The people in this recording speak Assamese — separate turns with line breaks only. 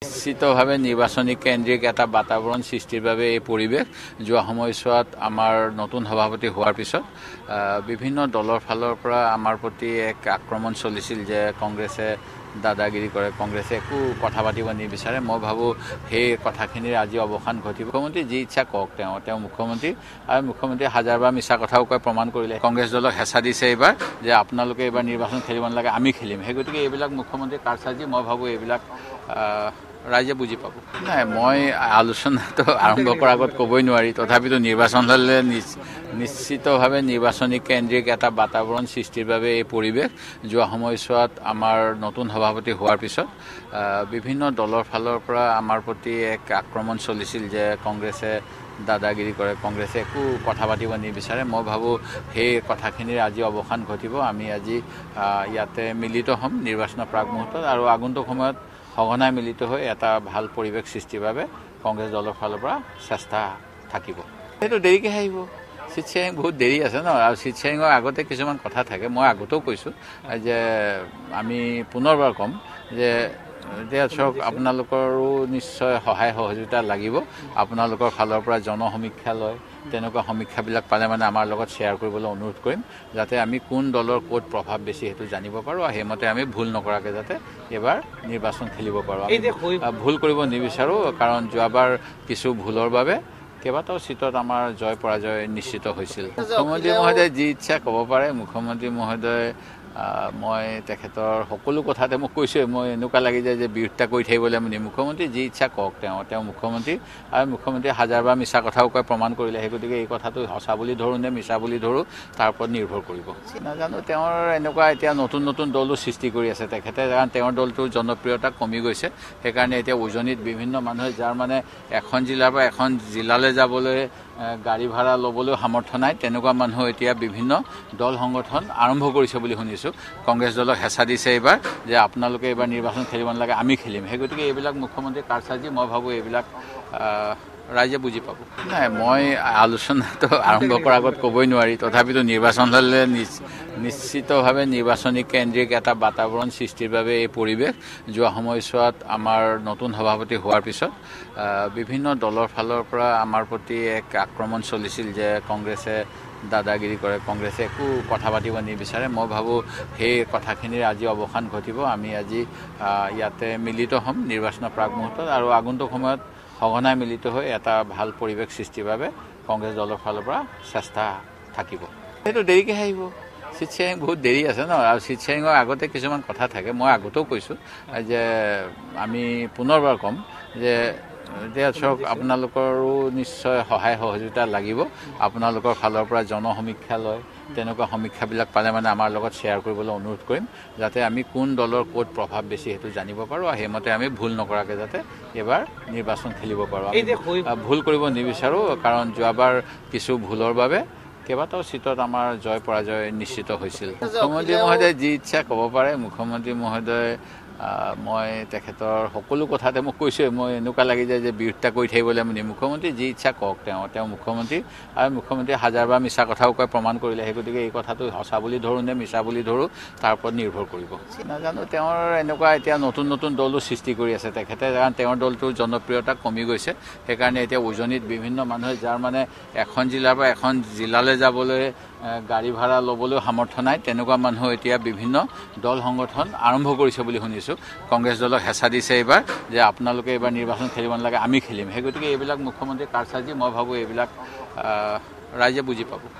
নিশ্চিতভাৱে নিৰ্বাচনী কেন্দ্ৰিক এটা বাতাবৰণ সৃষ্টিৰ বাবে এই পৰিৱেশ যোৱা সময়ছোৱাত আমাৰ নতুন সভাপতি হোৱাৰ পিছত বিভিন্ন দলৰ ফালৰ পৰা আমাৰ প্ৰতি এক আক্ৰমণ চলিছিল যে কংগ্ৰেছে দাদাগিৰি কৰে, কংগ্ৰেছে একো কথা পাতিব নিবিচাৰে। মই ভাবোঁ সেই কথাখিনিৰ আজি অৱসান ঘটিব। মুখ্যমন্ত্ৰী যি ইচ্ছা কওক, তেওঁ মুখ্যমন্ত্ৰী আৰু মুখ্যমন্ত্ৰী হাজাৰবাৰ মিছা কথাও কৈ প্ৰমাণ কৰিলে। কংগ্ৰেছ দলক হেঁচা দিছে এইবাৰ যে আপোনালোকে এইবাৰ নিৰ্বাচন খেলিব নালাগে, আমি খেলিম। সেই গতিকে এইবিলাক মুখ্যমন্ত্ৰীৰ কাৰচাজি মই ভাবোঁ এইবিলাক ৰাইজে বুজি পাব। নাই, মই আলোচনাটো আৰম্ভ কৰাৰ আগত ক'বই নোৱাৰি, তথাপিতো নিৰ্বাচন হ'লে নিশ্চিতভাৱে নিৰ্বাচনী কেন্দ্ৰিক এটা বাতাবৰণ সৃষ্টিৰ বাবে এই পৰিৱেশ যোৱা সময়ছোৱাত আমাৰ নতুন সভাপতি হোৱাৰ পিছত বিভিন্ন দলৰ ফালৰ পৰা আমাৰ প্ৰতি এক আক্ৰমণ চলিছিল যে কংগ্ৰেছে দাদাগিৰি কৰে, কংগ্ৰেছে একো কথা পাতিব নিবিচাৰে। মই ভাবোঁ সেই কথাখিনিৰ আজি অৱসান ঘটিব। আমি আজি ইয়াতে মিলিত হ'ম নিৰ্বাচনৰ প্ৰাক মুহূৰ্তত আৰু আগন্তুক সময়ত সঘনাই মিলিত হৈ এটা ভাল পৰিৱেশ সৃষ্টিৰ বাবে কংগ্ৰেছ দলৰ ফালৰ পৰা চেষ্টা থাকিব। সেইটো দেৰিকৈহে আহিব। চিট শ্বেয়াৰিং বহুত দেৰি আছে ন, আৰু চিট শ্বেয়াৰিঙৰ আগতে কিছুমান কথা থাকে। মই আগতেও কৈছোঁ যে আমি পুনৰবাৰ ক'ম যে এতিয়া চাওক, আপোনালোকৰো নিশ্চয় সহায় সহযোগিতা লাগিব। আপোনালোকৰ ফালৰ পৰা জনসমীক্ষা লয়, তেনেকুৱা সমীক্ষাবিলাক পালে মানে আমাৰ লগত শ্বেয়াৰ কৰিবলৈ অনুৰোধ কৰিম, যাতে আমি কোন দলৰ ক'ত প্ৰভাৱ বেছি সেইটো জানিব পাৰোঁ আৰু সেইমতে আমি ভুল নকৰাকৈ যাতে এইবাৰ নিৰ্বাচন খেলিব পাৰোঁ। ভুল কৰিব নিবিচাৰোঁ, কাৰণ যোৱাবাৰ কিছু ভুলৰ বাবে কেইবাটাও চিটত আমাৰ জয় পৰাজয় নিশ্চিত হৈছিল। মুখ্যমন্ত্ৰী মহোদয়ে যি ইচ্ছা ক'ব পাৰে। মুখ্যমন্ত্ৰী মহোদয় মই তেখেতৰ সকলো কথাতে মোক কৈছোঁৱে, মই এনেকুৱা লাগি যায় যে বিৰোধিতা কৰি থাকিবলৈ মুখ্যমন্ত্ৰী যি ইচ্ছা কওক, তেওঁ মুখ্যমন্ত্ৰী আৰু মুখ্যমন্ত্ৰী হাজাৰবাৰ মিছা কথাও কৈ প্ৰমাণ কৰিলে। সেই গতিকে এই কথাটো সঁচা বুলি ধৰোঁ নে মিছা বুলি ধৰোঁ তাৰ ওপৰত নিৰ্ভৰ কৰিব। নাজানো, তেওঁৰ এনেকুৱা এতিয়া নতুন নতুন দলো সৃষ্টি কৰি আছে তেখেতে, কাৰণ তেওঁৰ দলটোৰ জনপ্ৰিয়তা কমি গৈছে। সেইকাৰণে এতিয়া উজনিত বিভিন্ন মানুহে যাৰ মানে এখন জিলাৰ পৰা এখন জিলালৈ যাবলৈ গাড়ী ভাড়া ল'বলৈও সামৰ্থ্য নাই, তেনেকুৱা মানুহ এতিয়া বিভিন্ন দল সংগঠন আৰম্ভ কৰিছে বুলি শুনিছোঁ। কংগ্ৰেছ দলক হেঁচা দিছে এইবাৰ যে আপোনালোকে এইবাৰ নিৰ্বাচন খেলিব নালাগে, আমি খেলিম। সেই গতিকে এইবিলাক মুখ্যমন্ত্ৰীৰ কাৰচাজি মই ভাবোঁ এইবিলাক ৰাইজে বুজি পাব। নাই, মই আলোচনাটো আৰম্ভ কৰাৰ আগত ক'বই নোৱাৰি, তথাপিতো নিৰ্বাচন হ'লে নিশ্চিতভাৱে নিৰ্বাচনী কেন্দ্ৰিক এটা বাতাবৰণ সৃষ্টিৰ বাবে এই পৰিৱেশ যোৱা সময়ছোৱাত আমাৰ নতুন সভাপতি হোৱাৰ পিছত বিভিন্ন দলৰ ফালৰ পৰা আমাৰ প্ৰতি এক আক্ৰমণ চলিছিল যে কংগ্ৰেছে দাদাগিৰি কৰে, কংগ্ৰেছে একো কথা পাতিব নিবিচাৰে। মই ভাবোঁ সেই কথাখিনিৰ আজি অৱসান ঘটিব। আমি আজি ইয়াতে মিলিত হ'ম নিৰ্বাচনৰ প্ৰাক মুহূৰ্তত আৰু আগন্তুক সময়ত সঘনাই মিলিত হৈ এটা ভাল পৰিৱেশ সৃষ্টিৰ বাবে কংগ্ৰেছ দলৰ ফালৰ পৰা চেষ্টা থাকিব। সেইটো দেৰিকৈহে আহিব। চিট শ্বেয়াৰিং বহুত দেৰি আছে ন, আৰু চিট শ্বেয়াৰিঙৰ আগতে কিছুমান কথা থাকে। মই আগতেও কৈছোঁ যে আমি পুনৰবাৰ ক'ম যে এতিয়া চাওক, আপোনালোকৰো নিশ্চয় সহায় সহযোগিতা লাগিব। আপোনালোকৰ ফালৰ পৰা জনসমীক্ষা লয়, তেনেকুৱা সমীক্ষাবিলাক পালে মানে আমাৰ লগত শ্বেয়াৰ কৰিবলৈ অনুৰোধ কৰিম, যাতে আমি কোন দলৰ ক'ত প্ৰভাৱ বেছি সেইটো জানিব পাৰোঁ আৰু সেইমতে আমি ভুল নকৰাকৈ যাতে এইবাৰ নিৰ্বাচন খেলিব পাৰোঁ। ভুল কৰিব নিবিচাৰোঁ, কাৰণ যোৱাবাৰ কিছু ভুলৰ বাবে কেইবাটাও চিটত আমাৰ জয় পৰাজয় নিশ্চিত হৈছিল। মুখ্যমন্ত্ৰী মহোদয়ে যি ইচ্ছা ক'ব পাৰে। মুখ্যমন্ত্ৰী মহোদয় মই তেখেতৰ সকলো কথাতে মোক কৈছোঁৱে, মই এনেকুৱা লাগি যায় যে বিৰোধিতা কৰি থাকিবলৈ মুখ্যমন্ত্ৰী যি ইচ্ছা কওক, তেওঁ মুখ্যমন্ত্ৰী আৰু মুখ্যমন্ত্ৰী হাজাৰবাৰ মিছা কথাও কৈ প্ৰমাণ কৰিলে। সেই গতিকে এই কথাটো সঁচা বুলি ধৰোঁ নে মিছা বুলি ধৰোঁ তাৰ ওপৰত নিৰ্ভৰ কৰিব। নাজানো, তেওঁৰ এনেকুৱা এতিয়া নতুন নতুন দলো সৃষ্টি কৰি আছে তেখেতে, কাৰণ তেওঁৰ দলটোৰ জনপ্ৰিয়তা কমি গৈছে। সেইকাৰণে এতিয়া উজনিত বিভিন্ন মানুহে যাৰ মানে এখন জিলাৰ পৰা এখন জিলালৈ যাবলৈ গাড়ী ভাড়া ল'বলৈও সামৰ্থ্য নাই, তেনেকুৱা মানুহ এতিয়া বিভিন্ন দল সংগঠন আৰম্ভ কৰিছে বুলি শুনিছোঁ। কংগ্ৰেছ দলক হেঁচা দিছে এইবাৰ যে আপোনালোকে এইবাৰ নিৰ্বাচন খেলিব নালাগে, আমি খেলিম। সেই গতিকে এইবিলাক মুখ্যমন্ত্ৰীৰ কাৰচাজি মই ভাবোঁ এইবিলাক ৰাইজে বুজি পাব।